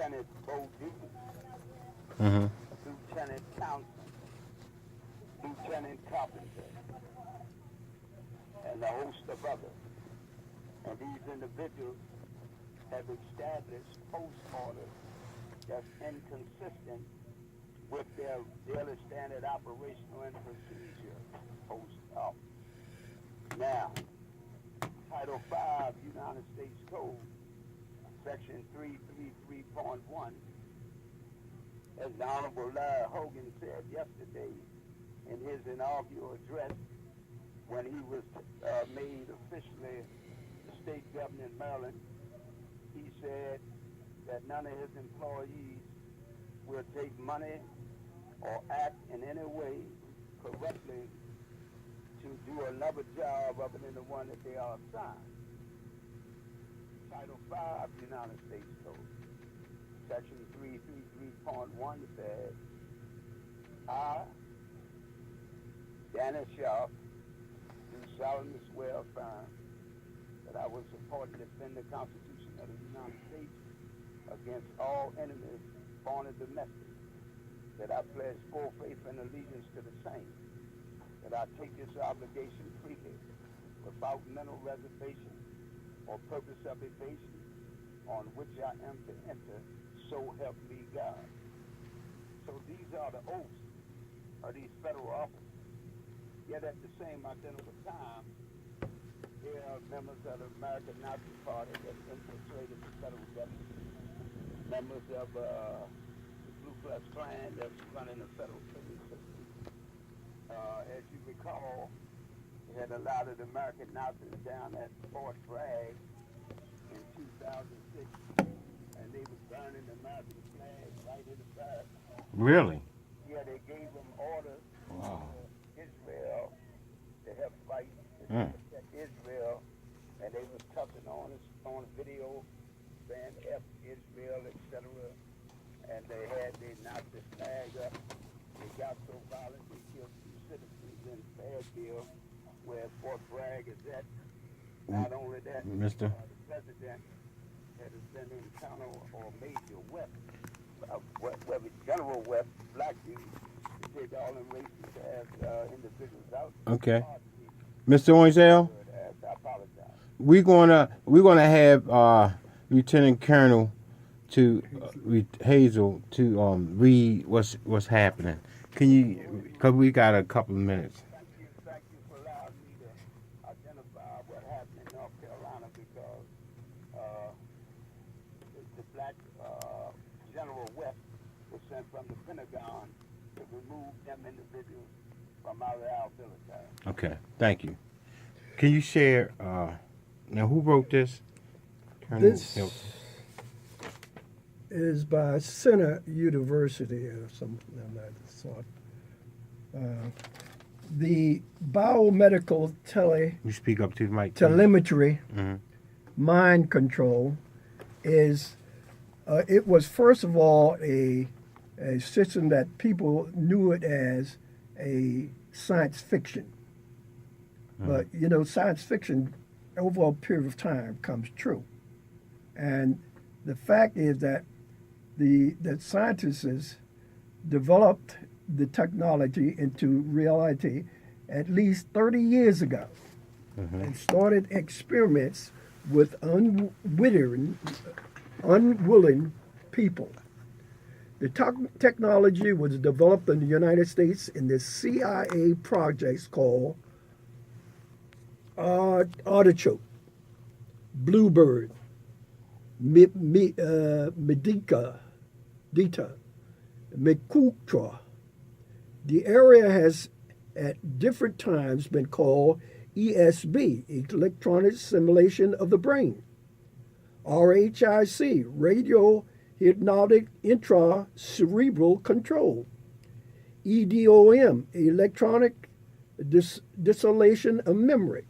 Lieutenant Bo Deacon, Mm-hmm. Lieutenant Townsend, Lieutenant Carpenter, and a host of others. And these individuals have established post orders that's inconsistent with their daily standard operational and procedure post op. Now, Title 5 United States Code, Section 333.1, as the Honorable Larry Hogan said yesterday in his inaugural address when he was made officially the state governor in Maryland, he said that none of his employees will take money or act in any way corruptly to do another job other than the one that they are assigned. Title 5 United States Code, Section 333.1 says, I, Dennis Shaw, do solemnly swear or affirm that I will support and defend the Constitution of the United States against all enemies, foreign and domestic, that I pledge full faith and allegiance to the same, that I take this obligation freely, without mental reservation or purpose of evasion, on which I am to enter, so help me God. So these are the oaths of these federal officers. Yet at the same identical time, there are members of the American Nazi Party that infiltrated the federal government, members of the Ku Klux Klan that's running the federal prison system. As you recall, they had a lot of the American Nazis down at Fort Bragg in 2006, and they was burning the American flag right in the back. Really? Yeah, they gave them orders Wow. to Israel to help fight Israel, and they was touching on us on video, saying F Israel, etc. And they had their Nazi flag up. They got so violent they killed 2 citizens in Fayetteville, where Fort Bragg is at. Not only that, Mister? the president had sent in Colonel or Major West, General West, black dude, to take all them races as individuals out. Okay. Mr. Orangeale, I apologize. we're gonna have Lieutenant Colonel to Hazel to read what's happening. Can you? Cause we got a couple of minutes. Thank you for allowing me to identify what happened in North Carolina because the black General West was sent from the Pentagon to remove them individuals from out of our military. Okay. Thank you. Can you share? Now, who wrote this? Colonel This Hilton. is by Center University or something of that sort. The biomedical You speak up to the mic. please. telemetry Mhm. mind control is it was first of all a system that people knew it as a science fiction. But you know, science fiction over a period of time comes true. And the fact is that the scientists developed the technology into reality at least 30 years ago and started experiments with unwilling people. The technology was developed in the United States in the CIA projects called Artichoke, Bluebird, Medica, Dita, Mekutra. The area has at different times been called ESB, Electronic Simulation of the Brain, RHIC, Radio Hypnotic Intracerebral Control, EDOM, Electronic Dissolution of Memory,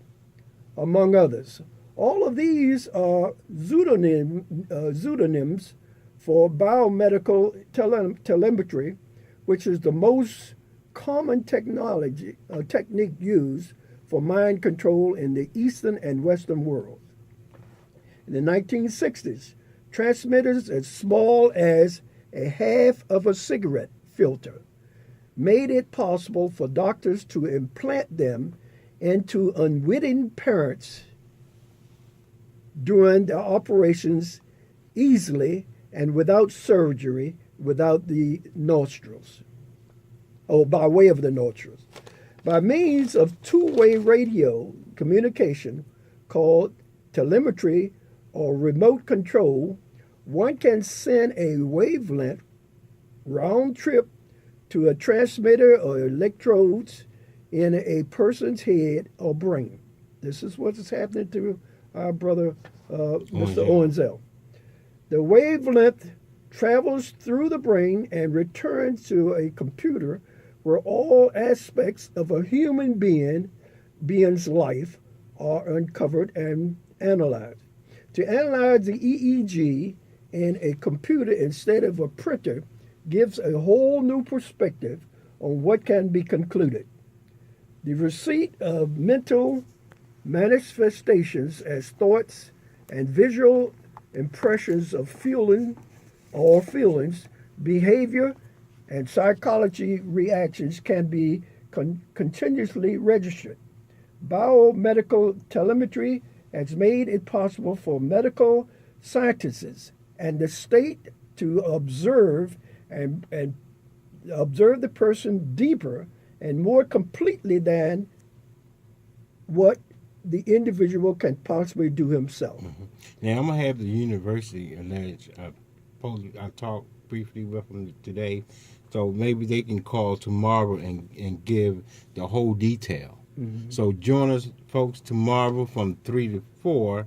among others. All of these are pseudonyms for biomedical telemetry, which is the most common technique used for mind control in the Eastern and Western worlds. In the 1960s, transmitters as small as a half of a cigarette filter made it possible for doctors to implant them into unwitting parents during the operations easily and without surgery, without the nostrils, or by way of the nostrils. By means of two-way radio communication called telemetry or remote control, one can send a wavelength round trip to a transmitter or electrodes in a person's head or brain. This is what is happening to our brother, Mr. Owensell. The wavelength travels through the brain and returns to a computer where all aspects of a human being's life are uncovered and analyzed. To analyze the EEG in a computer instead of a printer gives a whole new perspective on what can be concluded. The receipt of mental manifestations as thoughts and visual impressions of feelings, behavior, and psychology reactions can be continuously registered. Biomedical telemetry has made it possible for medical scientists and the state to observe and observe the person deeper and more completely than what the individual can possibly do himself. Mm-hmm. Now I'm gonna have the university alleged. I talked briefly with them today, so maybe they can call tomorrow and give the whole detail. Mm-hmm. So join us, folks, tomorrow from 3 to 4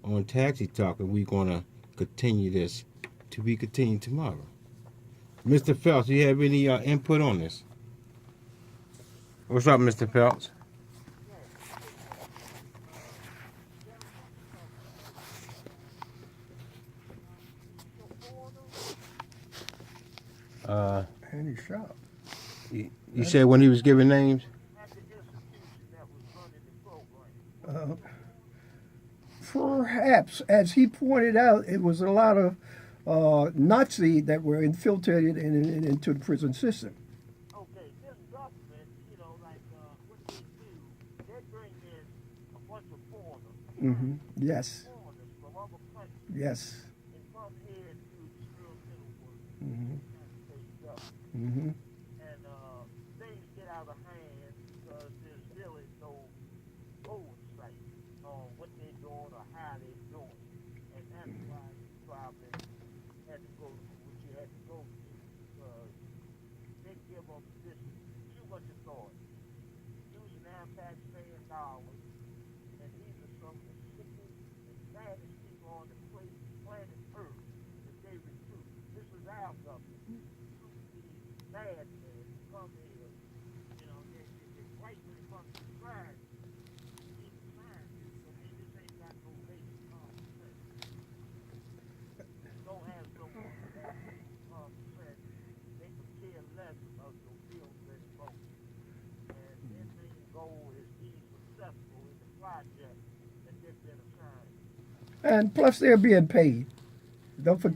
on Taxi Talk, and we're gonna continue this to be continued tomorrow. Mr. Phelps, do you have any input on this? What's up, Mr. Phelps? And he's shot. You said when he was giving names? Perhaps, as he pointed out, it was a lot of Nazi that were infiltrated into the prison system. Okay, this government, like what they do, they bring in a bunch of foreigners. Mm-hmm. Yes. Foreigners from other countries. Yes. And come here and do experimental work. Mm-hmm. And Mm-hmm. things get out of hand because there's really no oversight on what they're doing or how they're doing. And that's why you probably had to go through what you had to go through. Because they give them this too much authority. Using our taxpaying dollars. And these are some of the sickest and saddest people on the planet Earth that they recruit. This is our government. Bad men come here, they're white when it comes to crime. These scientists, this ain't got no basic common sense. Don't have someone that has common sense. They could care less of your bills and votes. And their main goal is being successful in the project that they've been assigned. And plus, they're being paid. Don't forget.